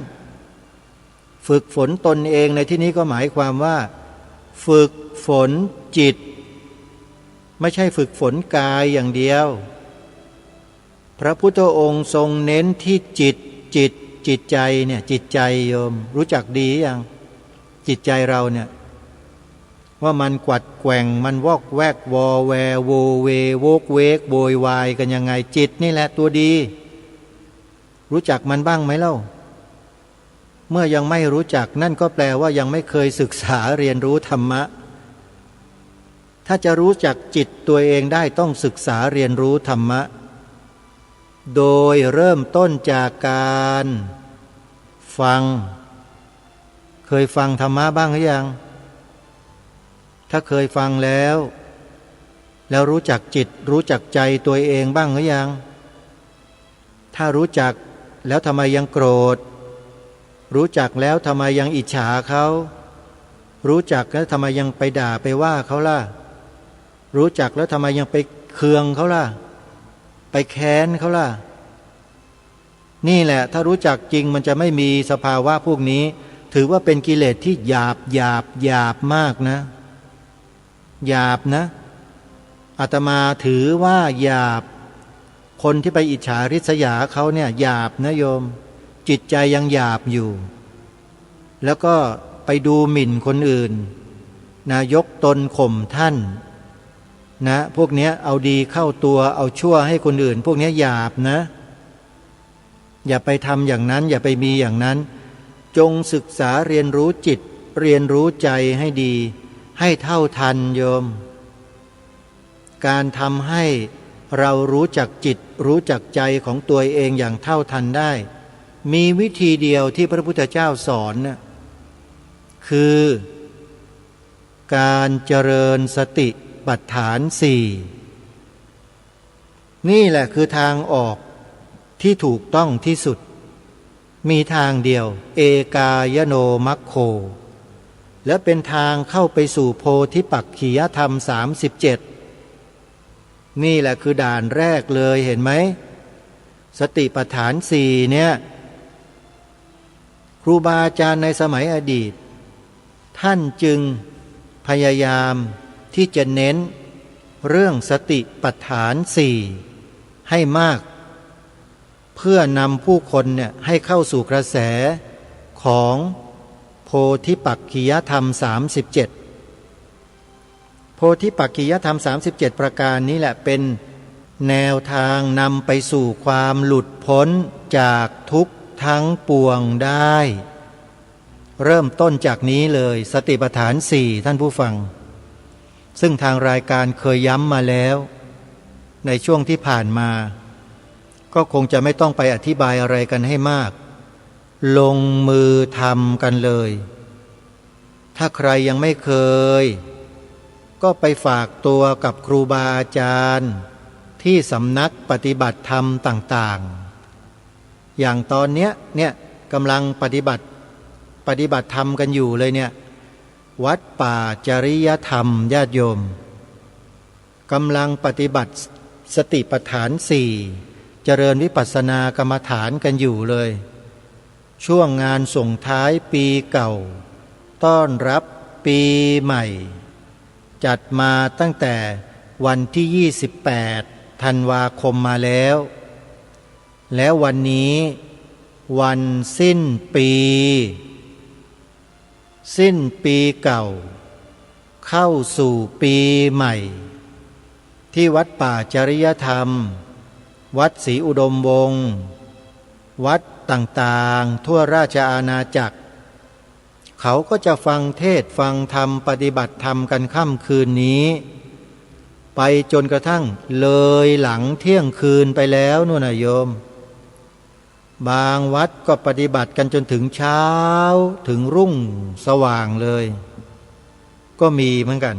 ฝึกฝนตนเองในที่นี้ก็หมายความว่าฝึกฝนจิตไม่ใช่ฝึกฝนกายอย่างเดียวพระพุทธองค์ทรงเน้นที่จิต จิตใจเนี่ยจิตใจโยมรู้จักดียังจิตใจเราเนี่ยว่ามันกวัดแกว่งมันวอกแวกวอแวโวเวโวกเวกโวยวายกันยังไงจิตนี่แหละตัวดีรู้จักมันบ้างไหมเล่าเมื่อยังไม่รู้จักนั่นก็แปลว่ายังไม่เคยศึกษาเรียนรู้ธรรมะถ้าจะรู้จักจิตตัวเองได้ต้องศึกษาเรียนรู้ธรรมะโดยเริ่มต้นจากการฟังเคยฟังธรรมะบ้างหรือยังถ้าเคยฟังแล้วรู้จักจิตรู้จักใจตัวเองบ้างหรือยังถ้ารู้จักแล้วทำไมยังโกรธรู้จักแล้วทำไมยังอิจฉาเขารู้จักแล้วทำไมยังไปด่าไปว่าเขาล่ะรู้จักแล้วทำไมยังไปเคืองเขาล่ะไปแค้นเขาล่ะนี่แหละถ้ารู้จักจริงมันจะไม่มีสภาวะพวกนี้ถือว่าเป็นกิเลสที่หยาบมากนะหยาบนะอาตมาถือว่าหยาบคนที่ไปอิจฉาริษยาเขาเนี่ยหยาบนะโยมจิตใจยังหยาบอยู่แล้วก็ไปดูหมิ่นคนอื่นนะยกตนข่มท่านนะพวกนี้เอาดีเข้าตัวเอาชั่วให้คนอื่นพวกนี้หยาบนะอย่าไปทำอย่างนั้นอย่าไปมีอย่างนั้นจงศึกษาเรียนรู้จิตเรียนรู้ใจให้ดีให้เท่าทันโยมการทำให้เรารู้จักจิตรู้จักใจของตัวเองอย่างเท่าทันได้มีวิธีเดียวที่พระพุทธเจ้าสอนนะคือการเจริญสติปัฏฐานสี่นี่แหละคือทางออกที่ถูกต้องที่สุดมีทางเดียวเอกายโนมัคโคและเป็นทางเข้าไปสู่โพธิปักขิยธรรม37นี่แหละคือด่านแรกเลยเห็นไหมสติปัฏฐานสี่เนี่ยครูบาอาจารย์ในสมัยอดีตท่านจึงพยายามที่จะเน้นเรื่องสติปัฏฐานสี่ให้มากเพื่อนำผู้คนเนี่ยให้เข้าสู่กระแสของโพธิปักขิยธรรม37โพธิปักขิยธรรม37ประการนี้แหละเป็นแนวทางนำไปสู่ความหลุดพ้นจากทุกข์ทั้งปวงได้เริ่มต้นจากนี้เลยสติปัฏฐานสี่ท่านผู้ฟังซึ่งทางรายการเคยย้ำมาแล้วในช่วงที่ผ่านมาก็คงจะไม่ต้องไปอธิบายอะไรกันให้มากลงมือทำกันเลยถ้าใครยังไม่เคยก็ไปฝากตัวกับครูบาอาจารย์ที่สำนักปฏิบัติธรรมต่างๆอย่างตอนเนี้ยกำลังปฏิบัติธรรมกันอยู่เลยเนี่ยวัดป่าจริยธรรมญาติโยมกำลังปฏิบัติสติปัฏฐานสี่เจริญวิปัสสนากรรมฐานกันอยู่เลยช่วงงานส่งท้ายปีเก่าต้อนรับปีใหม่จัดมาตั้งแต่วันที่28ธันวาคมมาแล้ววันนี้วันสิ้นปีเก่าเข้าสู่ปีใหม่ที่วัดป่าจริยธรรมวัดศรีอุดมวงศ์วัดต่างๆทั่วราชอาณาจักรเขาก็จะฟังเทศน์ฟังธรรมปฏิบัติธรรมกันค่ำคืนนี้ไปจนกระทั่งเลยหลังเที่ยงคืนไปแล้วนู่นนะโยมบางวัดก็ปฏิบัติกันจนถึงเช้าถึงรุ่งสว่างเลยก็มีเหมือนกัน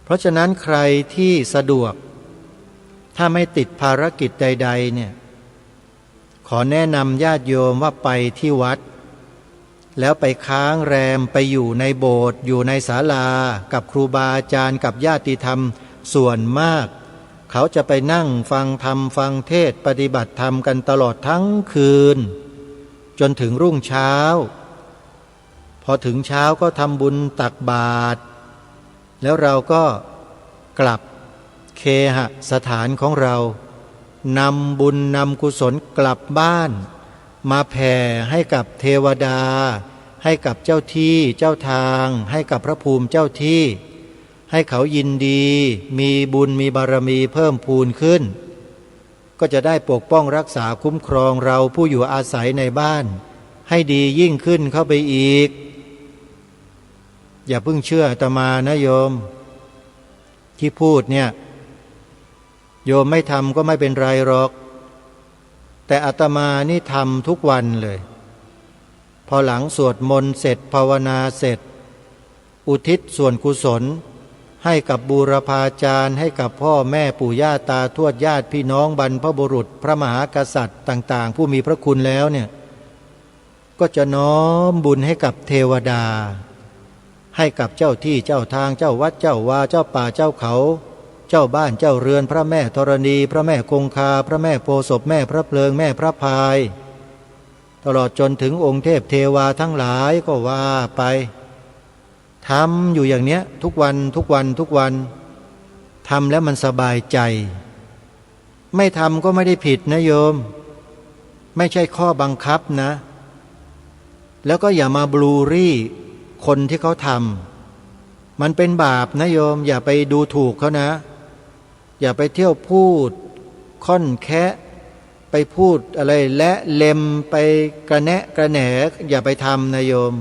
เพราะฉะนั้นใครที่สะดวกถ้าไม่ติดภารกิจใดๆเนี่ยขอแนะนำญาติโยมว่าไปที่วัดแล้วไปค้างแรมไปอยู่ในโบสถ์อยู่ในศาลากับครูบาอาจารย์กับญาติธรรมส่วนมากเขาจะไปนั่งฟังธรรมฟังเทศปฏิบัติธรรมกันตลอดทั้งคืนจนถึงรุ่งเช้าพอถึงเช้าก็ทำบุญตักบาตรแล้วเราก็กลับเคหสถานของเรานำบุญนำกุศลกลับบ้าน มาแผ่ให้กับเทวดาให้กับเจ้าที่เจ้าทางให้กับพระภูมิเจ้าที่ให้เขายินดีมีบุญมีบารมีเพิ่มพูนขึ้นก็จะได้ปกป้องรักษาคุ้มครองเราผู้อยู่อาศัยในบ้านให้ดียิ่งขึ้นเข้าไปอีกอย่าเพิ่งเชื่ออาตมานะโยมที่พูดเนี่ยโยมไม่ทำก็ไม่เป็นไรหรอกแต่อาตมานี่ทำทุกวันเลยพอหลังสวดมนต์เสร็จภาวนาเสร็จอุทิศส่วนกุศลให้กับบูรพาจารย์ให้กับพ่อแม่ปู่ย่าตาทวดญาติพี่น้องบรรพบุรุษพระมหากษัตริย์ต่างๆผู้มีพระคุณแล้วเนี่ยก็จะน้อมบุญให้กับเทวดาให้กับเจ้าที่เจ้าทางเจ้าวัดเจ้าวาเจ้าป่าเจ้าเขาเจ้าบ้านเจ้าเรือนพระแม่ธรณีพระแม่คงคาพระแม่โพธิ์ศพแม่พระเพลิงแม่พระพายตลอดจนถึงองค์เทพเทวาทั้งหลายก็ว่าไปทำอยู่อย่างเนี้ยทุกวันทุกวันทุกวันทำแล้วมันสบายใจไม่ทำก็ไม่ได้ผิดนะโยมไม่ใช่ข้อบังคับนะแล้วก็อย่ามาบลูรี่คนที่เขาทำมันเป็นบาปนะโยมอย่าไปดูถูกเขานะอย่าไปเที่ยวพูดค่อนแคะไปพูดอะไรและเล็มไปกระแนะกระแหนอย่าไปทำนะโยม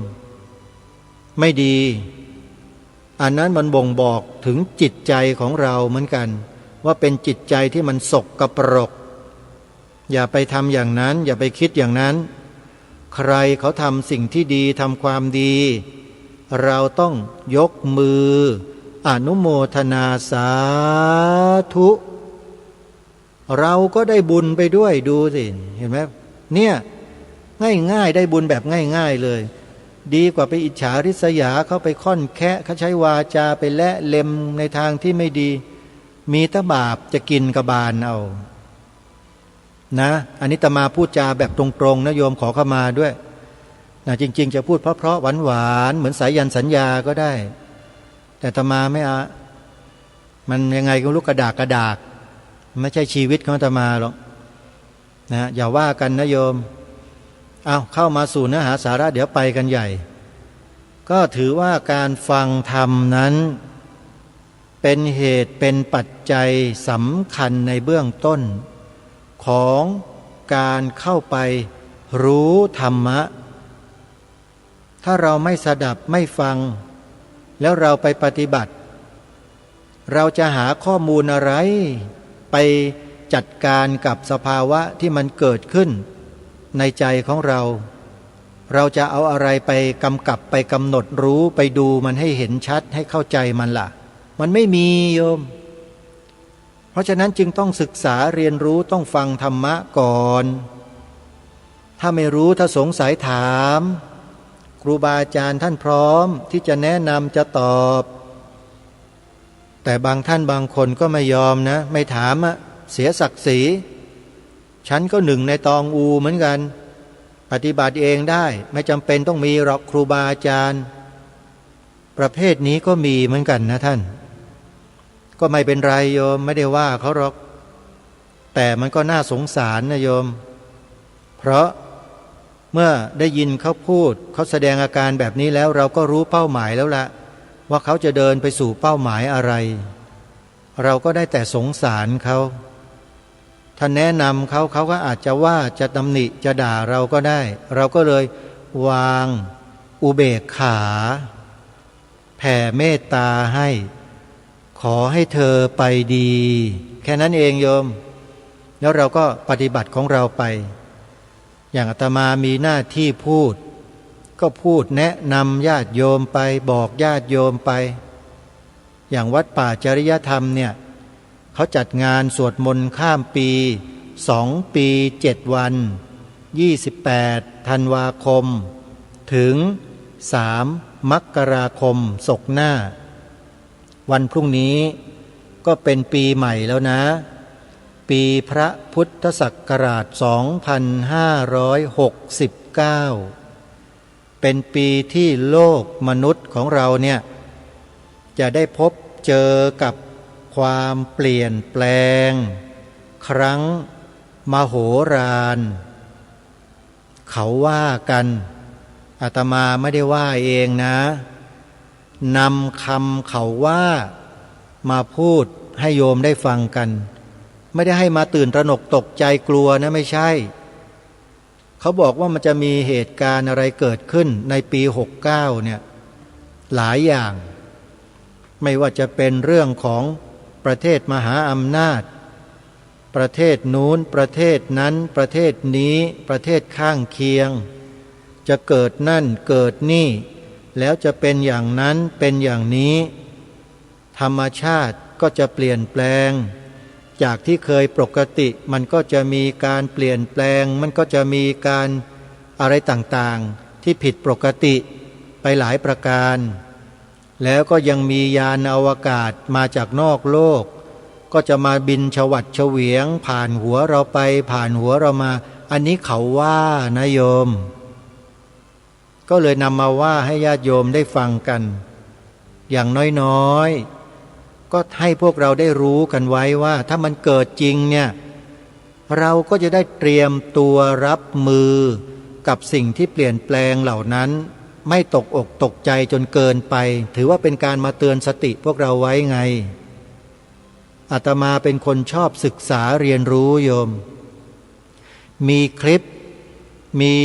ไม่ดีอันนั้นมันบ่งบอกถึงจิตใจของเราเหมือนกันว่าเป็นจิตใจที่มันสกปรกอย่าไปทำอย่างนั้นอย่าไปคิดอย่างนั้นใครเขาทำสิ่งที่ดีทำความดีเราต้องยกมืออนุโมทนาสาธุเราก็ได้บุญไปด้วยดูสิเห็นไหมเนี่ยง่ายๆได้บุญแบบง่ายๆเลยดีกว่าไปอิจฉาริษยาเขาไปค่อนแคะเขาใช้วาจาไปและเล็มในทางที่ไม่ดีมีแต่บาปจะกินกระบาลเอานะอันนี้อาตมาพูดจาแบบตรงๆนะโยมขอเข้ามาด้วยนะจริงๆจะพูดเพราะๆหวานๆเหมือนสายันสัญญาก็ได้แต่อาตมาไม่เอามันยังไงก็รู้กระดากไม่ใช่ชีวิตของอาตมาหรอกนะอย่าว่ากันนะโยมเอาเข้ามาสู่เนื้อหาสาระเดี๋ยวไปกันใหญ่ก็ถือว่าการฟังธรรมนั้นเป็นเหตุเป็นปัจจัยสำคัญในเบื้องต้นของการเข้าไปรู้ธรรมะถ้าเราไม่สดับไม่ฟังแล้วเราไปปฏิบัติเราจะหาข้อมูลอะไรไปจัดการกับสภาวะที่มันเกิดขึ้นในใจของเราเราจะเอาอะไรไปกำกับไปกำหนดรู้ไปดูมันให้เห็นชัดให้เข้าใจมันล่ะมันไม่มีโยมเพราะฉะนั้นจึงต้องศึกษาเรียนรู้ต้องฟังธรรมะก่อนถ้าไม่รู้ถ้าสงสัยถามครูบาอาจารย์ท่านพร้อมที่จะแนะนำจะตอบแต่บางท่านบางคนก็ไม่ยอมนะไม่ถามอะเสียศักดิ์ศรีฉันก็หนึ่งในตองอูเหมือนกันปฏิบัติเองได้ไม่จำเป็นต้องมีหรอกครูบาอาจารย์ประเภทนี้ก็มีเหมือนกันนะท่านก็ไม่เป็นไรโยมไม่ได้ว่าเขาหรอกแต่มันก็น่าสงสารนะโยมเพราะเมื่อได้ยินเขาพูดเขาแสดงอาการแบบนี้แล้วเราก็รู้เป้าหมายแล้วละว่าเขาจะเดินไปสู่เป้าหมายอะไรเราก็ได้แต่สงสารเขาถ้าแนะนำเขาเขาก็อาจจะว่าจะตำหนิจะด่าเราก็ได้เราก็เลยวางอุเบกขาแผ่เมตตาให้ขอให้เธอไปดีแค่นั้นเองโยมแล้วเราก็ปฏิบัติของเราไปอย่างอาตมามีหน้าที่พูดก็พูดแนะนำญาติโยมไปบอกญาติโยมไปอย่างวัดป่าจริยธรรมเนี่ยเขาจัดงานสวดมนต์ข้ามปี2 ปี7 วัน28 ธันวาคมถึง3 มกราคมศกหน้าวันพรุ่งนี้ก็เป็นปีใหม่แล้วนะปีพระพุทธศักราช2569เป็นปีที่โลกมนุษย์ของเราเนี่ยจะได้พบเจอกับความเปลี่ยนแปลงครั้งมโหฬาร เขาว่ากันอาตมาไม่ได้ว่าเองนะนำคำเขาว่ามาพูดให้โยมได้ฟังกันไม่ได้ให้มาตื่นตระหนกตกใจกลัวนะไม่ใช่เขาบอกว่ามันจะมีเหตุการณ์อะไรเกิดขึ้นในปี69เนี่ยหลายอย่างไม่ว่าจะเป็นเรื่องของประเทศมหาอำนาจประเทศนู้นประเทศนั้นประเทศนี้ประเทศข้างเคียงจะเกิดนั่นเกิดนี่แล้วจะเป็นอย่างนั้นเป็นอย่างนี้ธรรมชาติก็จะเปลี่ยนแปลงจากที่เคยปกติมันก็จะมีการเปลี่ยนแปลงมันก็จะมีการอะไรต่างๆที่ผิดปกติไปหลายประการแล้วก็ยังมียานอวกาศมาจากนอกโลกก็จะมาบินฉวัดเฉวียงผ่านหัวเราไปผ่านหัวเรามาอันนี้เขาว่านะโยมก็เลยนำมาว่าให้ญาติโยมได้ฟังกันอย่างน้อยๆก็ให้พวกเราได้รู้กันไว้ว่าถ้ามันเกิดจริงเนี่ยเราก็จะได้เตรียมตัวรับมือกับสิ่งที่เปลี่ยนแปลงเหล่านั้นไม่ตกอกตกใจจนเกินไปถือว่าเป็นการมาเตือนสติพวกเราไว้ไงอาตมาเป็นคนชอบศึกษาเรียนรู้โยมมีคลิปมี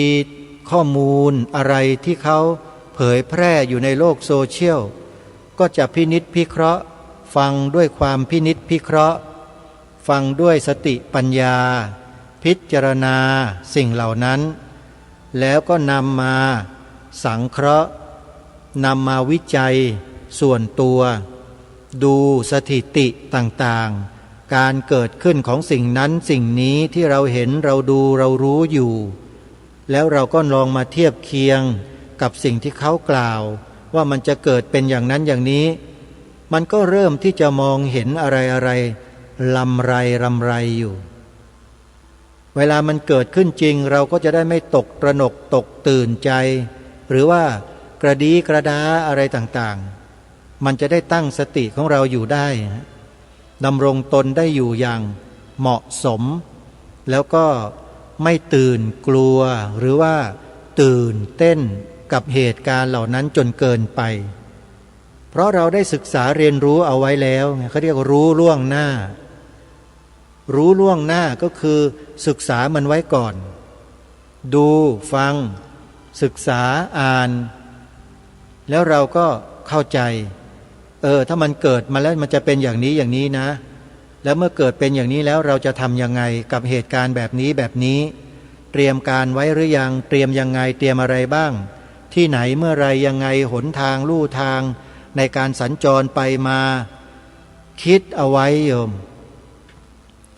ข้อมูลอะไรที่เขาเผยแพร่อยู่ในโลกโซเชียลก็จะพินิจพิเคราะห์ฟังด้วยความพินิจพิเคราะห์ฟังด้วยสติปัญญาพิจารณาสิ่งเหล่านั้นแล้วก็นำมาสังเคราะห์นำมาวิจัยส่วนตัวดูสถิติต่างๆการเกิดขึ้นของสิ่งนั้นสิ่งนี้ที่เราเห็นเราดูเรารู้อยู่แล้วเราก็ลองมาเทียบเคียงกับสิ่งที่เขากล่าวว่ามันจะเกิดเป็นอย่างนั้นอย่างนี้มันก็เริ่มที่จะมองเห็นอะไรลำไรอยู่เวลามันเกิดขึ้นจริงเราก็จะได้ไม่ตกตระหนกตกตื่นใจหรือว่ากระดีกระดาอะไรต่างๆมันจะได้ตั้งสติของเราอยู่ได้ดำรงตนได้อยู่อย่างเหมาะสมแล้วก็ไม่ตื่นกลัวหรือว่าตื่นเต้นกับเหตุการณ์เหล่านั้นจนเกินไปเพราะเราได้ศึกษาเรียนรู้เอาไว้แล้วเขาเรียกรู้ล่วงหน้ารู้ล่วงหน้าก็คือศึกษามันไว้ก่อนดูฟังศึกษาอ่านแล้วเราก็เข้าใจถ้ามันเกิดมาแล้วมันจะเป็นอย่างนี้อย่างนี้นะแล้วเมื่อเกิดเป็นอย่างนี้แล้วเราจะทำยังไงกับเหตุการณ์แบบนี้แบบนี้เตรียมการไว้หรือยังเตรียมยังไงเตรียมอะไรบ้างที่ไหนเมื่อไรยังไงหนทางลู่ทางในการสัญจรไปมาคิดเอาไว้โยม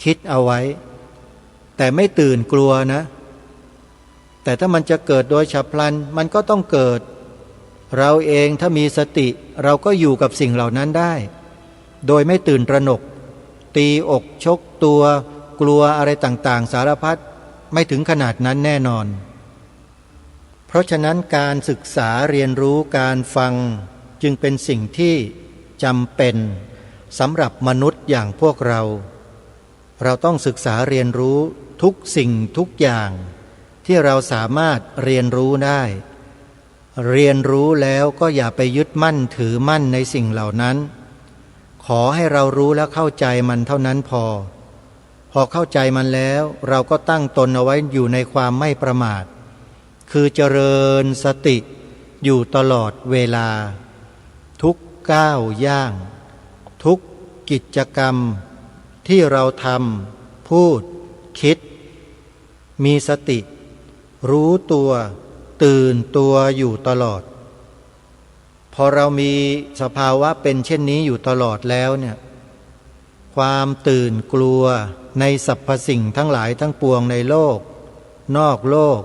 คิดเอาไว้แต่ไม่ตื่นกลัวนะแต่ถ้ามันจะเกิดโดยฉับพลันมันก็ต้องเกิดเราเองถ้ามีสติเราก็อยู่กับสิ่งเหล่านั้นได้โดยไม่ตื่นตระหนกตีอกชกตัวกลัวอะไรต่างๆสารพัดไม่ถึงขนาดนั้นแน่นอนเพราะฉะนั้นการศึกษาเรียนรู้การฟังจึงเป็นสิ่งที่จำเป็นสำหรับมนุษย์อย่างพวกเราต้องศึกษาเรียนรู้ทุกสิ่งทุกอย่างที่เราสามารถเรียนรู้ได้เรียนรู้แล้วก็อย่าไปยึดมั่นถือมั่นในสิ่งเหล่านั้นขอให้เรารู้และเข้าใจมันเท่านั้นพอเข้าใจมันแล้วเราก็ตั้งตนเอาไว้อยู่ในความไม่ประมาทคือเจริญสติอยู่ตลอดเวลาทุกก้าวย่างทุกกิจกรรมที่เราทำพูดคิดมีสติรู้ตัวตื่นตัวอยู่ตลอดพอเรามีสภาวะเป็นเช่นนี้อยู่ตลอดแล้วเนี่ยความตื่นกลัวในสรรพสิ่งทั้งหลายทั้งปวงในโลกนอกโลก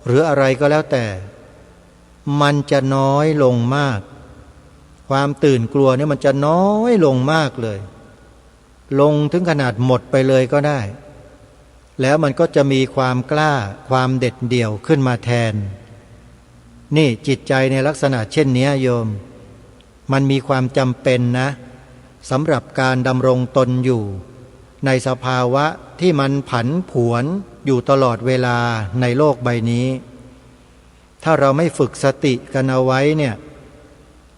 หรืออะไรก็แล้วแต่มันจะน้อยลงมากความตื่นกลัวเนี่ยมันจะน้อยลงมากเลยลงถึงขนาดหมดไปเลยก็ได้แล้วมันก็จะมีความกล้าความเด็ดเดี่ยวขึ้นมาแทนนี่จิตใจในลักษณะเช่นนี้โยมมันมีความจำเป็นนะสำหรับการดำรงตนอยู่ ในสภาวะที่มันผันผวนอยู่ตลอดเวลาในโลกใบนี้ ถ้าเราไม่ฝึกสติกันเอาไว้เนี่ย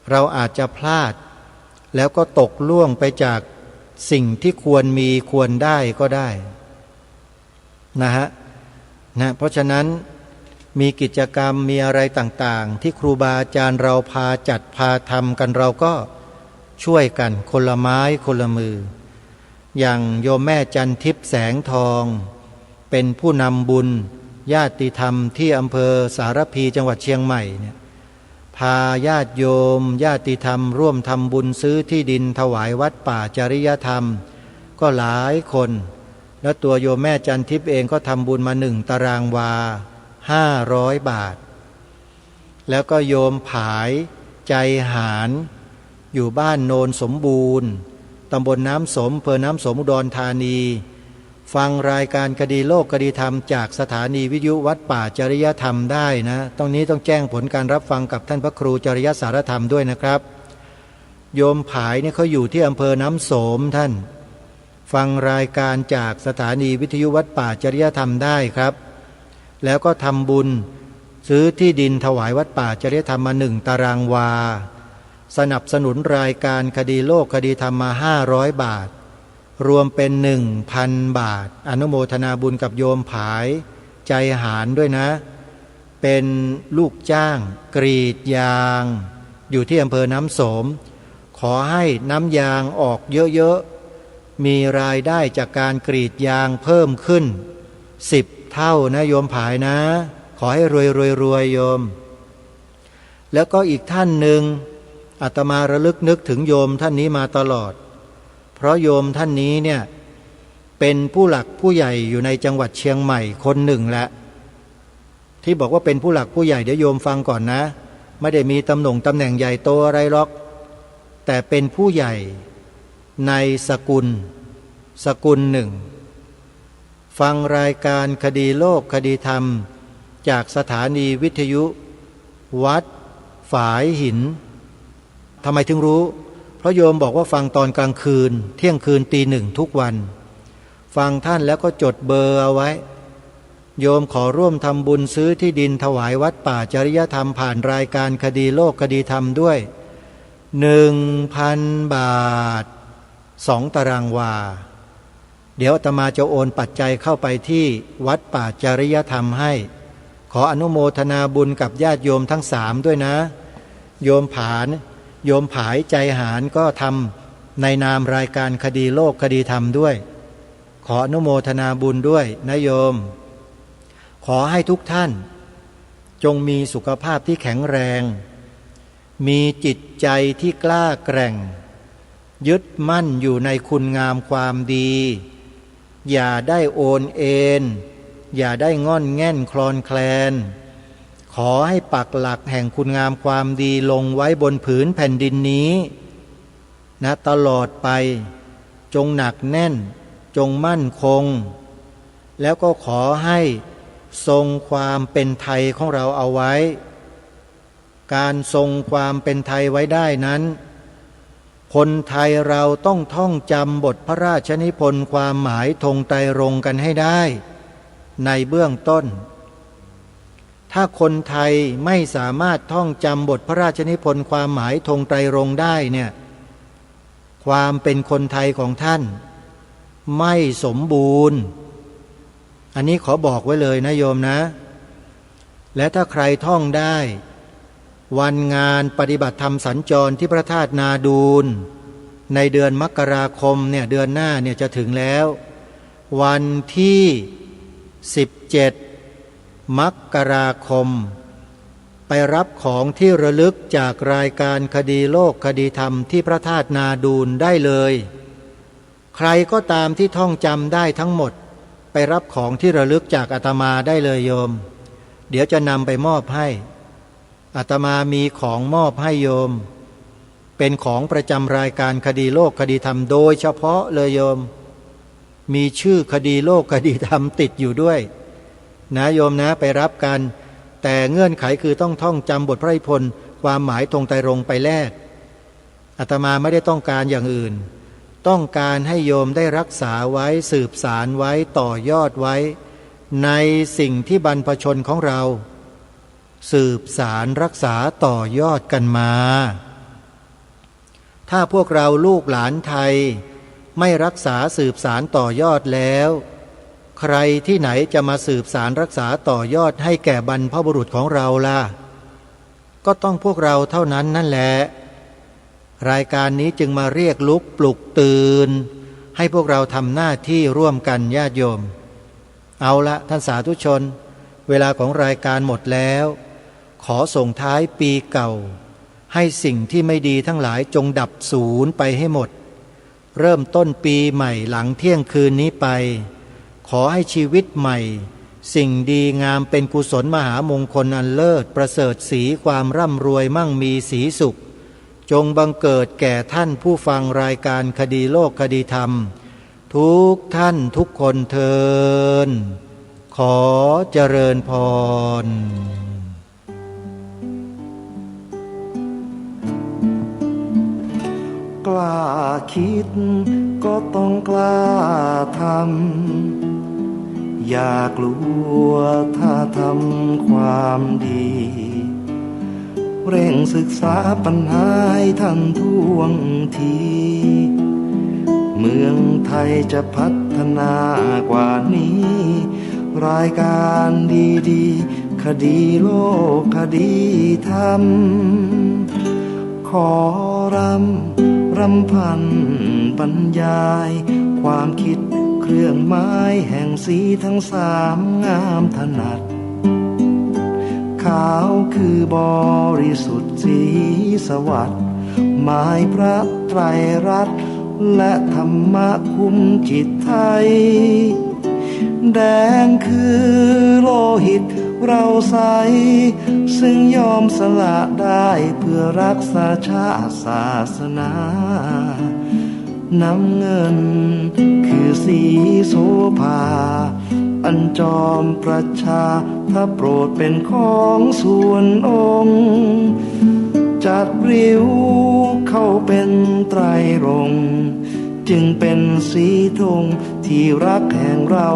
เราอาจจะพลาดแล้วก็ตกล่วงไปจากสิ่งที่ควรมีควรได้ก็ได้นะเพราะฉะนั้นมีกิจกรรมมีอะไรต่างๆที่ครูบาอาจารย์เราพาจัดพาทำกันเราก็ช่วยกันคนละไม้คนละมืออย่างโยมแม่จันทิพย์แสงทองเป็นผู้นำบุญญาติธรรมที่อำเภอสารพีจังหวัดเชียงใหม่เนี่ยพาญาติโยมญาติธรรมร่วมทำบุญซื้อที่ดินถวายวัดป่าจริยธรรมก็หลายคนแล้วตัวโยมแม่จันทิพย์เองก็ทำบุญมา1 ตารางวา500 บาทแล้วก็โยมผายใจหารอยู่บ้านโนนสมบูรณ์ตำบลน้ำสมอำเภอน้ำสมอุดรธานีฟังรายการคดีโลกคดีธรรมจากสถานีวิทยุวัดป่าจริยธรรมได้นะตรงนี้ต้องแจ้งผลการรับฟังกับท่านพระครูจริยสารธรรมด้วยนะครับโยมผายเนี่ยเขาอยู่ที่อำเภอน้ำสมท่านฟังรายการจากสถานีวิทยุวัดป่าจริยธรรมได้ครับแล้วก็ทำบุญซื้อที่ดินถวายวัดป่าจริยธรรมมา1 ตารางวาสนับสนุนรายการคดีโลกคดีธรรมมา500 บาทรวมเป็น 1,000 บาทอนุโมทนาบุญกับโยมผายใจหารด้วยนะเป็นลูกจ้างกรีดยางอยู่ที่อำเภอน้ำสมขอให้น้ำยางออกเยอะๆมีรายได้จากการกรีดยางเพิ่มขึ้น10 เท่านะโยมผายนะขอให้รวยโยมแล้วก็อีกท่านหนึ่งอาตมาระลึกนึกถึงโยมท่านนี้มาตลอดเพราะโยมท่านนี้เนี่ยเป็นผู้หลักผู้ใหญ่อยู่ในจังหวัดเชียงใหม่คนหนึ่งแหละที่บอกว่าเป็นผู้หลักผู้ใหญ่เดี๋ยวโยมฟังก่อนนะไม่ได้มีตำแหน่งใหญ่โตอะไรหรอกแต่เป็นผู้ใหญ่ในสกุลหนึ่งฟังรายการคดีโลกคดีธรรมจากสถานีวิทยุวัดฝายหินทำไมถึงรู้เพราะโยมบอกว่าฟังตอนกลางคืนเที่ยงคืนตี 1ทุกวันฟังท่านแล้วก็จดเบอร์เอาไว้โยมขอร่วมทำบุญซื้อที่ดินถวายวัดป่าจริยธรรมผ่านรายการคดีโลกคดีธรรมด้วย 1,000 บาท2 ตารางวาเดี๋ยวอาตมาจะโอนปัจจัยเข้าไปที่วัดป่าจริยธรรมให้ขออนุโมทนาบุญกับญาติโยมทั้ง3ด้วยนะโยมผายใจหารก็ทำในนามรายการคดีโลกคดีธรรมด้วยขออนุโมทนาบุญด้วยนะโยมขอให้ทุกท่านจงมีสุขภาพที่แข็งแรงมีจิตใจที่กล้าแกร่งยึดมั่นอยู่ในคุณงามความดีอย่าได้โอนเอ็นอย่าได้ง่อนแง่นคลอนแคลนขอให้ปักหลักแห่งคุณงามความดีลงไว้บนผืนแผ่นดินนี้นะตลอดไปจงหนักแน่นจงมั่นคงแล้วก็ขอให้ทรงความเป็นไทยของเราเอาไว้การทรงความเป็นไทยไว้ได้นั้นคนไทยเราต้องท่องจำบทพระราชนิพนธ์ความหมายธงไตรรงค์กันให้ได้ในเบื้องต้นถ้าคนไทยไม่สามารถท่องจำบทพระราชนิพนธ์ความหมายธงไตรรงค์ได้เนี่ยความเป็นคนไทยของท่านไม่สมบูรณ์อันนี้ขอบอกไว้เลยนะโยมนะและถ้าใครท่องได้วันงานปฏิบัติธรรมสัญจรที่พระธาตุนาดูลในเดือนมกราคมเนี่ยเดือนหน้าเนี่ยจะถึงแล้ววันที่17 มกราคมไปรับของที่ระลึกจากรายการคดีโลกคดีธรรมที่พระธาตุนาดูลได้เลยใครก็ตามที่ท่องจำได้ทั้งหมดไปรับของที่ระลึกจากอาตมาได้เลยโยมเดี๋ยวจะนำไปมอบให้อาตมามีของมอบให้โยมเป็นของประจำรายการคดีโลกคดีธรรมโดยเฉพาะเลยโยมมีชื่อคดีโลกคดีธรรมติดอยู่ด้วยนะโยมนะไปรับกันแต่เงื่อนไขคือต้องท่องจำบทพระนิพนธ์ความหมายธงไตรรงค์ไปแลกอาตมาไม่ได้ต้องการอย่างอื่น ต้องการให้โยมได้รักษาไว้สืบสารไว้ต่อยอดไว้ในสิ่งที่บรรพชนของเราสืบสารรักษาต่อยอดกันมาถ้าพวกเราลูกหลานไทยไม่รักษาสืบสารต่อยอดแล้วใครที่ไหนจะมาสืบสารรักษาต่อยอดให้แก่บรรพบุรุษของเราล่ะก็ต้องพวกเราเท่านั้นนั่นแหละรายการนี้จึงมาเรียกลุกปลุกตื่นให้พวกเราทำหน้าที่ร่วมกันญาติโยมเอาละท่านสาธุชนเวลาของรายการหมดแล้วขอส่งท้ายปีเก่าให้สิ่งที่ไม่ดีทั้งหลายจงดับสูญไปให้หมดเริ่มต้นปีใหม่หลังเที่ยงคืนนี้ไปขอให้ชีวิตใหม่สิ่งดีงามเป็นกุศลมหามงคลอันเลิศประเสริฐสีความร่ำรวยมั่งมีสีสุขจงบังเกิดแก่ท่านผู้ฟังรายการคดีโลกคดีธรรมทุกท่านทุกคนเทินขอเจริญพรกล้าคิดก็ต้องกล้าทำอย่ากลัวถ้าทำความดีเร่งศึกษาปัญหาให้ทันท่วงทีเมืองไทยจะพัฒนากว่านี้รายการดีๆคดีโลกคดีธรรมขอรำพันบรรยายความคิดเครื่องไม้แห่งสีทั้งสามงามถนัดขาวคือบริสุทธิ์สีสวัสดิ์หมายพระไตรรัตน์และธรรมะคุ้มจิตไทยแดงคือโลหิตเราใสซึ่งยอมสละได้เพื่อรักษาชาติศาสนาน้ำเงินคือสีโสภาอันจอมประชาถ้าโปรดเป็นของส่วนองค์จัดริ้วเข้าเป็นไตรรงค์จึงเป็นสีธงที่รักแห่งเรา